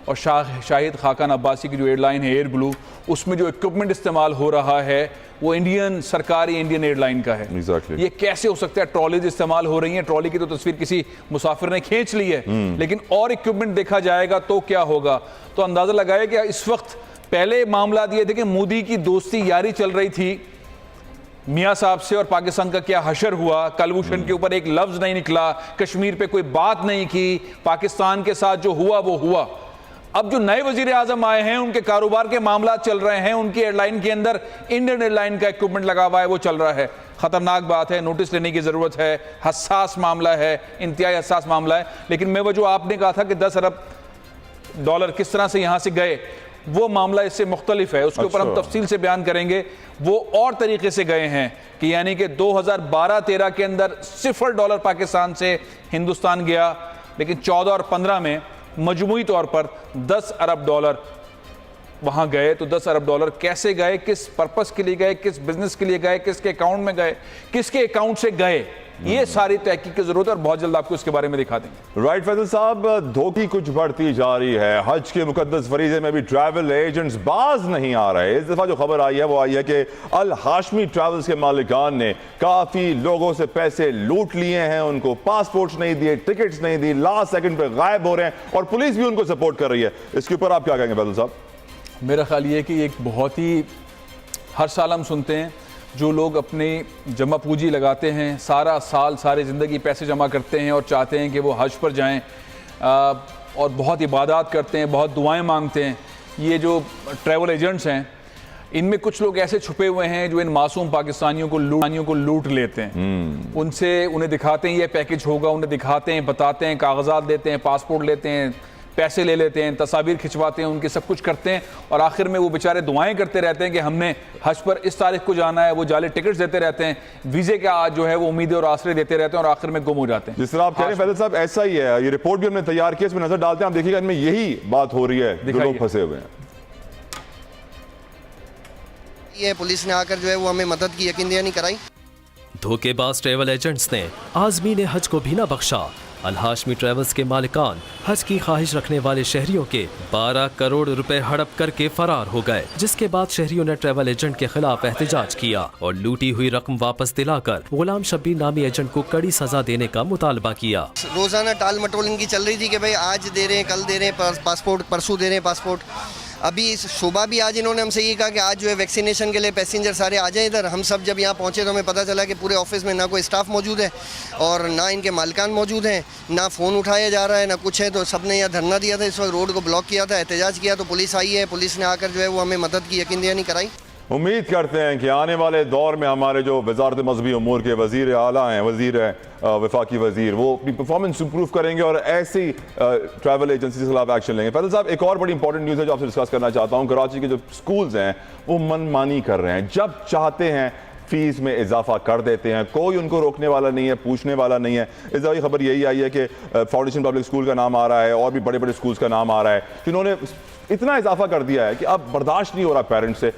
और शाहिद खाकान अब्बासी की जो एयरलाइन है एयर ब्लू, उसमें जो इक्विपमेंट इस्तेमाल हो रहा है वो इंडियन सरकारी इंडियन एयरलाइन का है। Exactly. ये कैसे हो सकता है? ट्रॉलीज इस्तेमाल हो रही हैं, ट्रॉली की तो तस्वीर किसी मुसाफिर ने खींच ली है, लेकिन और इक्विपमेंट देखा जाएगा तो क्या होगा? तो अंदाजा लगाया कि इस वक्त पहले मामला ये थे कि मोदी की दोस्ती यारी चल रही थी मियाँ साहब से और पाकिस्तान का क्या हशर हुआ, कलभूषण के ऊपर एक लफ्ज नहीं निकला, कश्मीर पे कोई बात नहीं की, पाकिस्तान के साथ जो हुआ वो हुआ। अब जो नए वजीर आजम आए हैं उनके कारोबार के मामला चल रहे हैं, उनकी एयरलाइन के अंदर इंडियन एयरलाइन का इक्विपमेंट लगा हुआ है, वो चल रहा है। खतरनाक बात है, नोटिस लेने की जरूरत है, हसास मामला है, इंतहाई हसास मामला है। लेकिन मैं वो जो आपने कहा था कि 10 अरब डॉलर किस तरह से यहां से गए, वो मामला इससे मुख्तलिफ है, उसके ऊपर हम तफसील से बयान करेंगे। वो और तरीके से गए हैं कि यानी कि 2012-13 के अंदर $0 पाकिस्तान से हिंदुस्तान गया, लेकिन 14 और 15 में मजमूई तौर पर $10 अरब वहां गए। तो $10 अरब कैसे गए, किस पर्पस के लिए गए, किस बिजनेस के लिए गए, किसके अकाउंट में गए, किसके अकाउंट से गए, ये सारी तहकीक की जरूरत है और बहुत जल्द आपको इसके बारे में दिखा देंगे। राइट फैसल साहब, धोखी कुछ बढ़ती जा रही है। हज के मुकद्दस फरीजे में भी ट्रैवल एजेंट्स बाज नहीं आ रहे। इस दफा जो खबर आई है वो आई है कि अल हाशमी ट्रैवल्स के मालिकान ने काफी लोगों से पैसे लूट लिए हैं, उनको पासपोर्ट्स नहीं दिए, टिकट्स नहीं दी, लास्ट सेकंड पे गायब हो रहे हैं और पुलिस भी उनको सपोर्ट कर रही है। इसके ऊपर आप क्या कहेंगे फैसल साहब? मेरा ख्याल ये कि एक बहुत ही, हर साल हम सुनते हैं जो लोग अपनी जमा पूंजी लगाते हैं, सारा साल सारी ज़िंदगी पैसे जमा करते हैं और चाहते हैं कि वो हज पर जाएं और बहुत इबादत करते हैं, बहुत दुआएं मांगते हैं। ये जो ट्रैवल एजेंट्स हैं, इनमें कुछ लोग ऐसे छुपे हुए हैं जो इन मासूम पाकिस्तानियों को लूट लेते हैं। उन्हें दिखाते हैं ये पैकेज होगा, उन्हें दिखाते हैं, बताते हैं, कागजात देते हैं, पासपोर्ट लेते हैं, पैसे ले लेते हैं, तस्वीर खिंचवाते हैं, उनके सब कुछ करते हैं और आखिर में वो बेचारे दुआएं करते रहते हैं कि हमने हज पर इस तारीख को जाना है। वो जाली टिकट्स देते रहते हैं, वीज़े का आज जो है वो उम्मीदें और आसरे देते रहते हैं और आखिर में गुम हो जाते हैं। जिस तरह आप कह रहे हैं फैसल साहब, ऐसा ही है। ये रिपोर्ट भी हमने तैयार की, इसमें नजर डालते हैं, आप देखिएगा इनमें यही बात हो रही है, जो लोग फंसे हुए हैं। ये पुलिस ने आकर जो है वो हमें मदद की यकीन दहानी कराई। धोखेबाज ट्रैवल एजेंट्स ने आज़मीन हज को भी न बख्शा। अल हाशमी ट्रैवल्स के मालिकान हज की ख्वाहिश रखने वाले शहरियों के 12 करोड़ रुपए हड़प करके फरार हो गए, जिसके बाद शहरियों ने ट्रैवल एजेंट के खिलाफ एहतजाज किया और लूटी हुई रकम वापस दिलाकर गुलाम शब्बीर नामी एजेंट को कड़ी सजा देने का मुतालबा किया। रोजाना टाल मटोल इनकी चल रही थी कि भाई आज दे रहे हैं, कल दे रहे हैं पासपोर्ट, परसों दे रहे हैं पासपोर्ट। अभी सुबह भी आज इन्होंने हमसे ये कहा कि आज जो है वैक्सीनेशन के लिए पैसेंजर सारे आ जाएं इधर। हम सब जब यहाँ पहुँचे तो हमें पता चला कि पूरे ऑफिस में ना कोई स्टाफ मौजूद है और ना इनके मालिकान मौजूद हैं, ना फ़ोन उठाया जा रहा है, ना कुछ है। तो सब ने यहाँ धरना दिया था, इस वक्त रोड को ब्लॉक किया था, एहतजाज किया। तो पुलिस आई है, पुलिस ने आकर जो है वो हमें मदद की यकीन दहानी कराई। उम्मीद करते हैं कि आने वाले दौर में हमारे जो वजारत मजहबी उमूर के वजीर आला हैं, वजीर वफाकी वजीर, वो अपनी परफॉर्मेंस इंप्रूव करेंगे और ऐसी ट्रैवल एजेंसी के खिलाफ एक्शन लेंगे। फैसल साहब, एक और बड़ी इंपॉर्टेंट न्यूज़ है जो आपसे डिस्कस करना चाहता हूँ। कराची के जो स्कूल्स हैं वो मनमानी कर रहे हैं, जब चाहते हैं फीस में इजाफा कर देते हैं, कोई उनको रोकने वाला नहीं है, पूछने वाला नहीं है। इस दफ़ा खबर यही आई है कि फाउंडेशन पब्लिक स्कूल का नाम आ रहा है और भी बड़े बड़े स्कूल्स का नाम आ रहा है, जिन्होंने इतना इजाफा कर दिया है कि अब बर्दाश्त नहीं हो रहा पेरेंट्स से।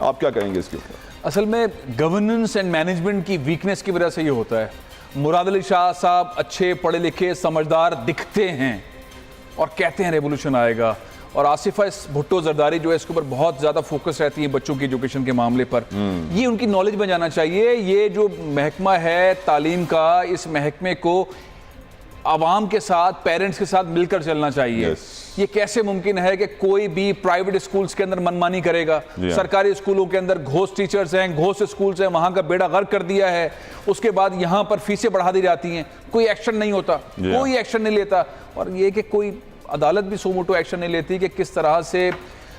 आप क्या कहेंगे इसके ऊपर? असल में गवर्नेंस एंड मैनेजमेंट की वीकनेस की वजह से ये होता है। मुराद अली शाह साहब अच्छे पढ़े लिखे समझदार दिखते हैं और कहते हैं रेवोल्यूशन आएगा, और आसिफा भुट्टो जरदारी जो है इसके ऊपर बहुत ज़्यादा फोकस रहती है बच्चों की एजुकेशन के मामले पर। ये उनकी नॉलेज बन जाना चाहिए। ये जो महकमा है तालीम का, इस महकमे को आवाम के साथ, पेरेंट्स के साथ मिलकर चलना चाहिए। ये कैसे मुमकिन है कि कोई भी प्राइवेट स्कूल्स के अंदर मनमानी करेगा? सरकारी स्कूलों के अंदर घोस्ट टीचर्स हैं, घोस्ट स्कूल्स हैं, वहां का बेड़ा गर्क कर दिया है। उसके बाद यहां पर फीसें बढ़ा दी जाती हैं, कोई एक्शन नहीं होता, कोई एक्शन नहीं लेता। और ये कि कोई अदालत भी सुमोटो एक्शन नहीं लेती कि किस तरह से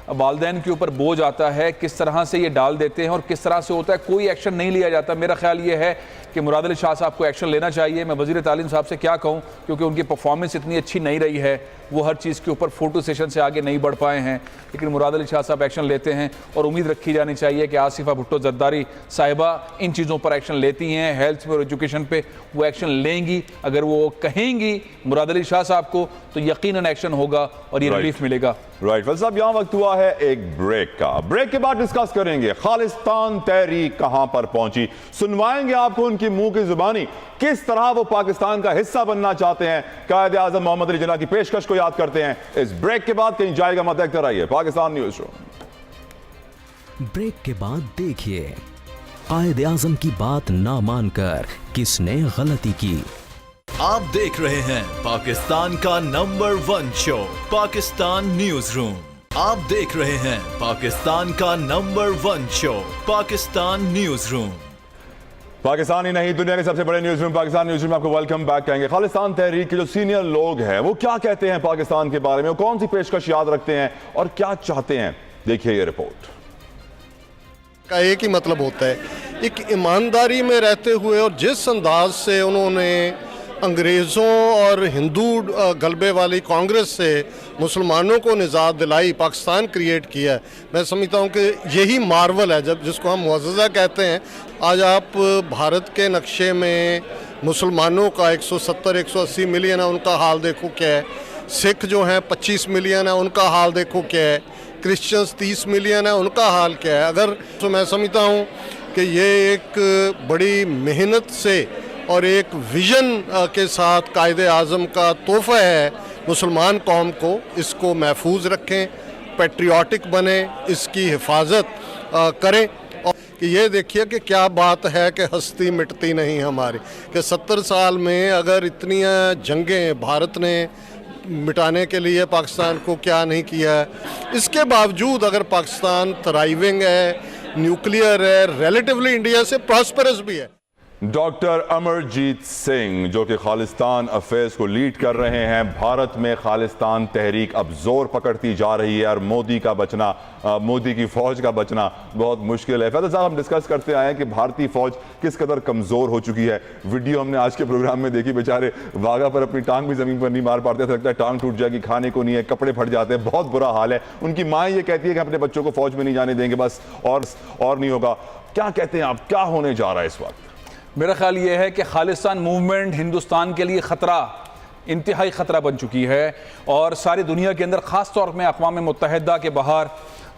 वालिदैन के ऊपर बोझ आता है, किस तरह से ये डाल देते हैं और किस तरह से होता है, कोई एक्शन नहीं लिया जाता। मेरा ख्याल ये है कि मुराद अली शाह साहब को एक्शन लेना चाहिए। मैं वज़ीर तालीम साहब से क्या कहूँ, क्योंकि उनकी परफॉर्मेंस इतनी अच्छी नहीं रही है, वो हर चीज़ के ऊपर फोटो सेशन से आगे नहीं बढ़ पाए हैं, लेकिन मुराद अली शाह साहब एक्शन लेते हैं और उम्मीद रखी जानी चाहिए कि आसिफा भुट्टो जरदारी साहिबा इन चीज़ों पर एक्शन लेती हैं, हेल्थ और एजुकेशन पे वो एक्शन लेंगी। अगर वो कहेंगी मुराद अली शाह साहब को तो यकीनन एक्शन होगा और ये रिलीफ मिलेगा राइट फैसल साहब, यहां वक्त हुआ है एक ब्रेक का। ब्रेक के बाद डिस्कस करेंगे खालिस्तान तहरीक कहां पर पहुंची, सुनवाएंगे आपको उनकी मुंह की जुबानी किस तरह वो पाकिस्तान का हिस्सा बनना चाहते हैं। कायद आजम मोहम्मद अली जिन्ना की पेशकश को याद करते हैं। इस ब्रेक के बाद कहीं जाएगा मत, देखते रहिए पाकिस्तान न्यूज रूम। ब्रेक के बाद देखिए कायद आजम की बात ना मानकर किसने गलती की। आप देख रहे हैं पाकिस्तान का number 1 show Pakistan news room. आप देख रहे हैं पाकिस्तान का number 1 show Pakistan news room. Pakistan ही नहीं, दुनिया के सबसे बड़े news room Pakistan news room में आपको वेलकम बैक कहेंगे। खालिस्तान तहरीक के जो सीनियर लोग हैं वो क्या कहते हैं पाकिस्तान के बारे में, वो कौन सी पेशकश याद रखते हैं और क्या चाहते हैं, देखिए ये रिपोर्ट। का एक ही मतलब होता है, एक ईमानदारी में रहते हुए और जिस अंदाज से उन्होंने अंग्रेज़ों और हिंदू गलबे वाली कांग्रेस से मुसलमानों को निजात दिलाई, पाकिस्तान क्रिएट किया है, मैं समझता हूँ कि यही मार्वल है जब जिसको हम मुअज़्ज़ज़ा कहते हैं। आज आप भारत के नक्शे में मुसलमानों का 170-180 मिलियन है, उनका हाल देखो क्या है। सिख जो हैं 25 मिलियन है, उनका हाल देखो क्या है। क्रिश्चियंस 30 मिलियन है, उनका हाल क्या है। अगर तो मैं समझता हूँ कि ये एक बड़ी मेहनत से और एक विजन के साथ कायदे आज़म का तोहफ़ा है मुसलमान कौम को। इसको महफूज रखें, पैट्रियाटिक बने, इसकी हिफाजत करें। और कि ये देखिए कि क्या बात है कि हस्ती मिटती नहीं हमारी, कि 70 साल में अगर इतनी जंगें भारत ने मिटाने के लिए पाकिस्तान को क्या नहीं किया है, इसके बावजूद अगर पाकिस्तान थ्राइविंग है, न्यूक्लियर है, रिलेटिवली इंडिया से प्रॉस्पेरस भी है। डॉक्टर अमरजीत सिंह जो कि खालिस्तान अफेयर्स को लीड कर रहे हैं। भारत में खालिस्तान तहरीक अब जोर पकड़ती जा रही है और मोदी का बचना, मोदी की फौज का बचना बहुत मुश्किल है। फैसल साहब, हम डिस्कस करते आए हैं कि भारतीय फौज किस कदर कमज़ोर हो चुकी है। वीडियो हमने आज के प्रोग्राम में देखी, बेचारे वाघा पर अपनी टांग भी ज़मीन पर नहीं मार पाते, लगता है टांग टूट जाएगी, खाने को नहीं है, कपड़े फट जाते हैं, बहुत बुरा हाल है। उनकी माँ ये कहती है कि अपने बच्चों को फौज में नहीं जाने देंगे, बस और नहीं होगा। क्या कहते हैं आप, क्या होने जा रहा है इस वक्त? मेरा ख्याल ये है कि खालिस्तान मूवमेंट हिंदुस्तान के लिए ख़तरा, इंतहाई ख़तरा बन चुकी है और सारी दुनिया के अंदर ख़ास तौर में अक़वाम मुत्तहिदा के बाहर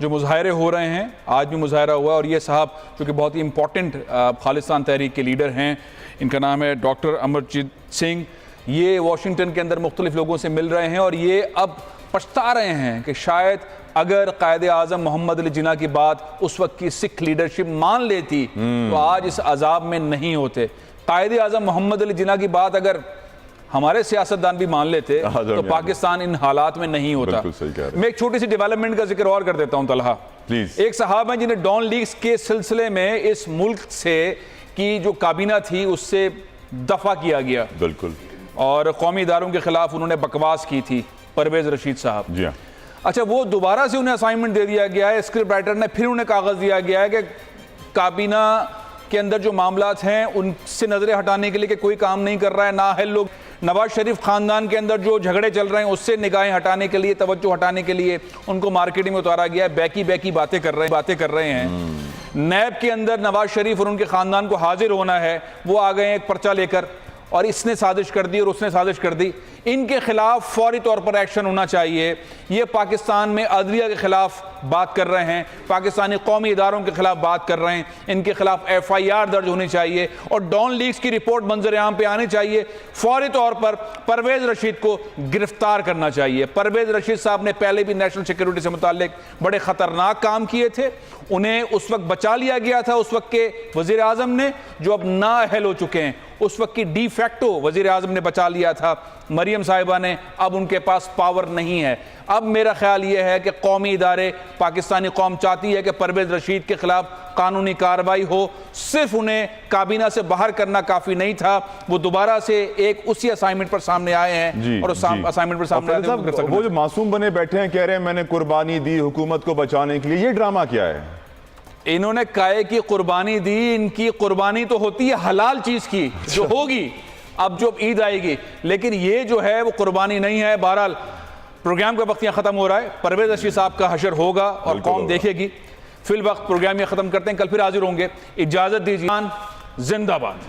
जो मुज़ाहरे हो रहे हैं, आज भी मुज़ाहरा हुआ और ये साहब जो कि बहुत ही इंपॉर्टेंट खालिस्तान तहरीक के लीडर हैं, इनका नाम है डॉक्टर अमरजीत सिंह, ये वाशिंगटन के अंदर मुख्तलिफ लोगों से मिल रहे हैं और ये अब पछता रहे हैं कि शायद अगर कायदे आज़म मोहम्मद अली जिन्ना की बात उस वक्त की सिख लीडरशिप मान लेती तो आज इस अजाब में नहीं होते। कायदे आज़म मोहम्मद अली जिन्ना की बात अगर हमारे सियासतदान भी मान लेते तो पाकिस्तान इन हालात में नहीं होता। मैं एक छोटी सी डेवलपमेंट का जिक्र और कर देता हूं तलहा। प्लीज। एक साहब हैं जिन्हें डॉन लीग्स के सिलसिले में इस मुल्क से की जो काबीना थी उससे दफा किया गया, बिल्कुल, और कौमी इदारों के खिलाफ उन्होंने बकवास की थी, परवेज रशीद साहब। जी हाँ। अच्छा, वो दोबारा से उन्हें असाइनमेंट दे दिया गया है, स्क्रिप्ट राइटर ने फिर उन्हें कागज़ दिया गया है कि काबीना के अंदर जो मामलात हैं उनसे नज़रें हटाने के लिए कि कोई काम नहीं कर रहा है। नाअहल लोग, नवाज शरीफ ख़ानदान के अंदर जो झगड़े चल रहे हैं उससे निगाहें हटाने के लिए, तवज्जो हटाने के लिए उनको मार्केटिंग में उतारा गया है। बैकी बातें कर रहे हैं। नैब के अंदर नवाज शरीफ और उनके ख़ानदान को हाजिर होना है, वो आ गए एक पर्चा लेकर और इसने साजिश कर दी और उसने साजिश कर दी। इनके खिलाफ फौरी तौर पर एक्शन होना चाहिए। ये पाकिस्तान में अदलिया के खिलाफ बात कर रहे हैं, पाकिस्तानी कौमी इदारों के खिलाफ बात कर रहे हैं, इनके खिलाफ FIR दर्ज होनी चाहिए और डॉन लीग्स की रिपोर्ट मंजर आम पे आनी चाहिए। फौरी तौर पर परवेज रशीद को गिरफ्तार करना चाहिए। परवेज रशीद साहब ने पहले भी नेशनल सिक्योरिटी से मुताल्लिक बड़े ख़तरनाक काम किए थे, उन्हें उस वक्त बचा लिया गया था उस वक्त के वज़ीर आज़म ने, जो अब नाअहल हो चुके हैं। उस वक्त की डी फैक्टो वज़ीर आज़म ने बचा लिया था, मरियम साहिबा ने, अब उनके पास पावर नहीं है। अब मेरा ख्याल ये है कि कौमी इदारे, पाकिस्तानी कौम चाहती है कि परवेज रशीद के खिलाफ कानूनी कार्रवाई हो। सिर्फ उन्हें काबीना से बाहर करना काफ़ी नहीं था, वो दोबारा से एक उसी असाइनमेंट पर सामने आए हैं और उस असाइनमेंट पर सामने आए हैं। वो जो मासूम बने बैठे हैं, कह रहे हैं मैंने कुर्बानी दी हुकूमत को बचाने के लिए, ये ड्रामा क्या है? इन्होंने काहे की कुर्बानी दी, इनकी कुर्बानी तो होती है हलाल चीज की जो होगी अब जो ईद आएगी, लेकिन ये जो है वो कुर्बानी नहीं है। बहरहाल प्रोग्राम का वक्त यहाँ खत्म हो रहा है, परवेज रशीद साहब का हशर होगा और कौम देखेगी। फिल वक्त प्रोग्राम ये खत्म करते हैं, कल फिर हाजिर होंगे। इजाजत दीजिए, जिंदाबाद।